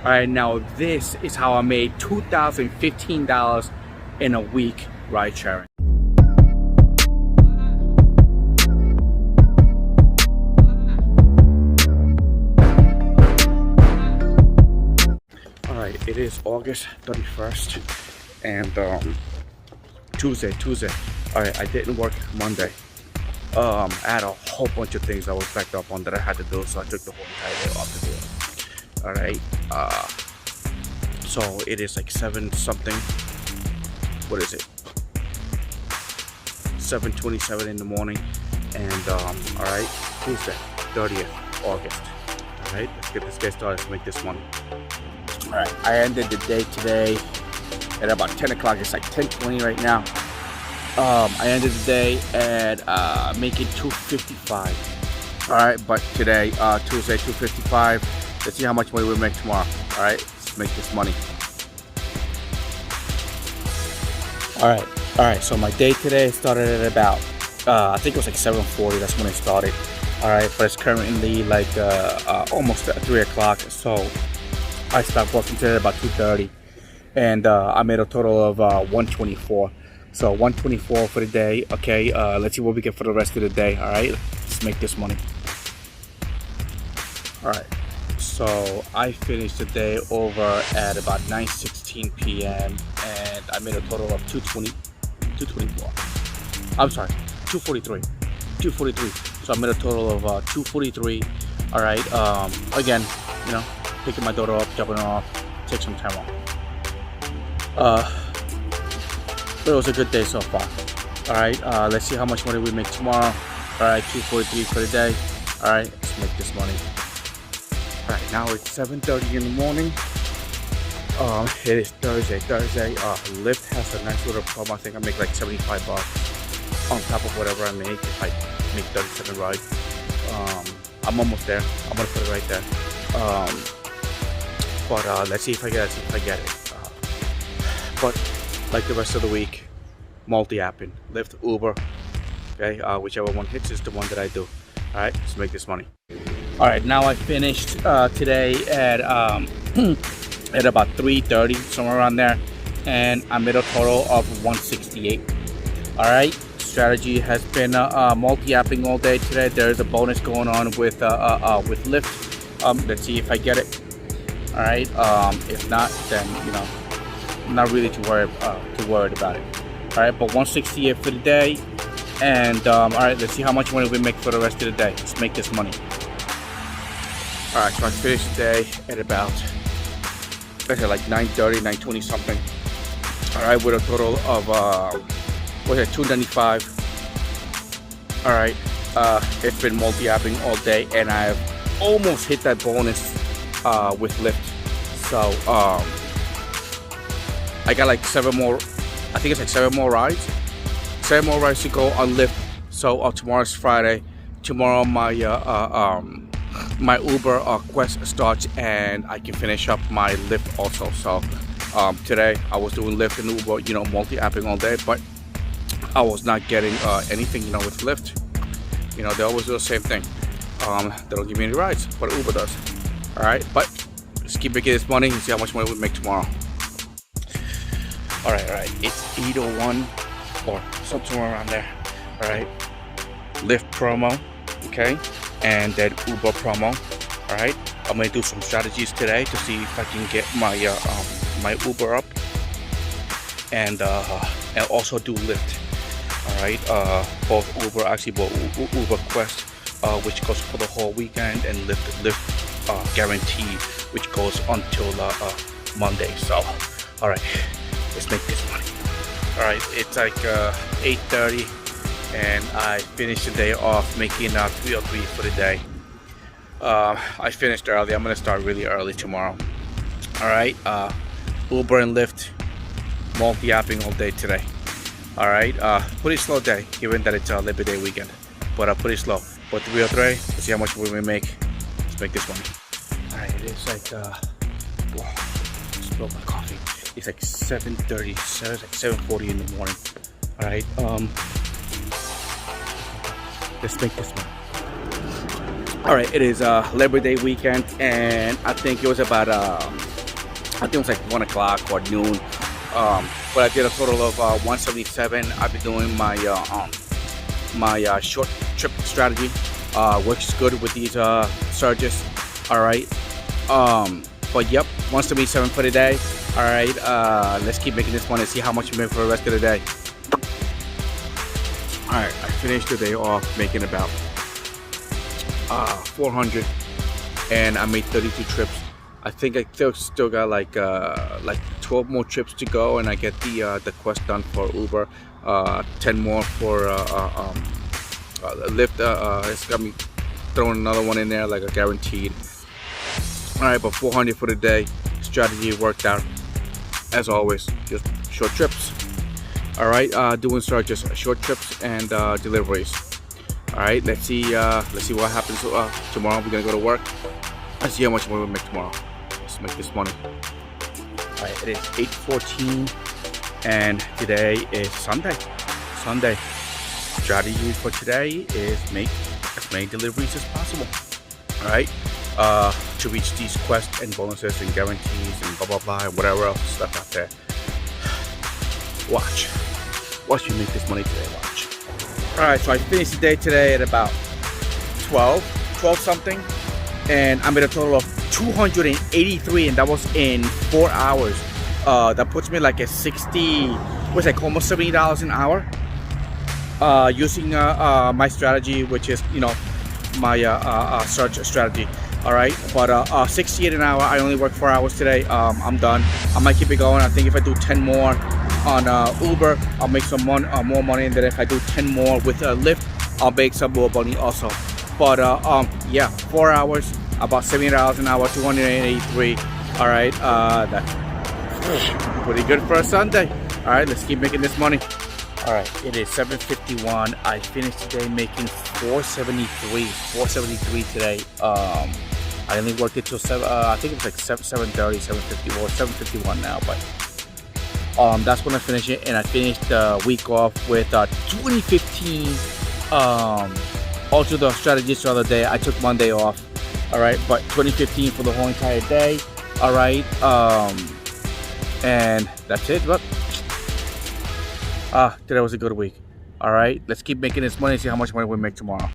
All right, now this is how I made $2,015 in a week ride sharing. All right, it is August 31st and Tuesday. All right, I didn't work Monday. I had a whole bunch of things I was backed up on that I had to do, so I took the whole entire day off to do it. All right, so it is like 7 something. What is it? 7:27 in the morning, and all right, Tuesday, 30th August. All right, let's get this guy started to make this money. All right, I ended the day today at about 10 o'clock. It's like 10:20 right now. I ended the day at making $255. All right, but today, Tuesday, $255. Let's see how much money we make tomorrow. All right, let's make this money. All right. So my day today started at about, I think it was like 7:40. That's when it started. All right, but it's currently like almost 3 o'clock. So I stopped working today at about 2:30, and I made a total of 124. So 124 for the day. Okay, let's see what we get for the rest of the day. All right, let's make this money. All right. So I finished the day over at about 9:16 p.m. and I made a total of 224. I'm sorry, 243. So I made a total of 243. All right. Again, you know, picking my daughter up, dropping her off, take some time off. But it was a good day so far. All right. Let's see how much money we make tomorrow. All right, 243 for the day. All right, let's make this money. All right, now it's 7:30 in the morning. It is Thursday. Lyft has a nice little promo. I think I make like $75 on top of whatever I make if I make 37 rides. I'm almost there. I'm gonna put it right there. But let's see if I get it. But like the rest of the week, multi-apping, Lyft, Uber. Okay, whichever one hits is the one that I do. All right, let's make this money. All right, now I finished today at at about 3:30, somewhere around there, and I made a total of 168. All right, strategy has been multi-apping all day today. There is a bonus going on with Lyft. Let's see if I get it. All right, if not, then you know, I'm not really too worried about it. All right, but 168 for the day, and all right, let's see how much money we make for the rest of the day. Let's make this money. All right, so I finished the day at about, like 9:30, 9:20 something. All right, with a total of, $295. All right, it's been multi-apping all day, and I've almost hit that bonus with Lyft. So I got like 7 more. I think it's like 7 more rides. 7 more rides to go on Lyft. So tomorrow's Friday. Tomorrow my Uber quest starts, and I can finish up my Lyft also. So today I was doing Lyft and Uber, you know, multi-apping all day, but I was not getting anything, you know, with Lyft. You know, they always do the same thing. They don't give me any rides, but Uber does. All right, but let's keep making this money and see how much money we make tomorrow. All right, it's 8:01 or somewhere around there. All right, Lyft promo, okay, and then Uber promo. All right, I'm gonna do some strategies today to see if I can get my my Uber up, and also do Lyft. All right, both Uber Quest, which goes for the whole weekend, and Lyft Guarantee, which goes until Monday. So, all right, let's make this money. All right, it's like 8:30, and I finished the day off making 303 for the day. I finished early. I'm gonna start really early tomorrow. All right, Uber and Lyft, multi-apping all day today. All right, pretty slow day given that it's a Labor Day weekend, but pretty slow. But 303, let's see how much we make. Let's make this money. All right, it is like wow, spilled my coffee. It's like 7:30, so it's like 7:40 in the morning. All right, let's make this money. All right, it is Labor Day weekend, and I think it was about I think it was like 1 o'clock or noon. But I did a total of 177. I've been doing my short trip strategy, works good with these surges. All right, but yep, 177 for the day. All right, let's keep making this money and see how much we make for the rest of the day. All right, I finished the day off making about 400, and I made 32 trips. I think I still got like 12 more trips to go, and I get the quest done for Uber. 10 more for Lyft. It's got me throwing another one in there, like a guaranteed. All right, but 400 for the day. Strategy worked out as always. Just short trips. All right, doing just short trips and deliveries. All right, let's see what happens tomorrow. We're gonna go to work. Let's see how much money we make tomorrow. Let's make this money. All right, it is 8:14, and today is Sunday. Strategy for today is make as many deliveries as possible. All right, to reach these quests and bonuses and guarantees and blah blah blah and whatever else stuff out there. Watch me make this money today. Watch. All right, so I finished the day today at about 12 something, and I made a total of 283, and that was in 4 hours. That puts me like at 60, what's like almost $70 an hour. Using my strategy, which is my search strategy. All right, but 68 an hour. I only worked 4 hours today. I'm done. I might keep it going. I think if I do 10 more on Uber, I'll make some more money, and then if I do 10 more with Lyft, I'll make some more money also. But yeah, 4 hours, about $70 an hour, 283. All right, that's pretty good for a Sunday. All right, let's keep making this money. All right, it is 7:51. I finished today making 473 today. I only worked it till 7. I think it was like 7:30, 7:50, or 7:51 now. But that's when I finished it, and I finished the week off with 2015. Also, the strategies the other day. I took Monday off. All right, but 2015 for the whole entire day. All right, and that's it. But today was a good week. All right, let's keep making this money and see how much money we make tomorrow.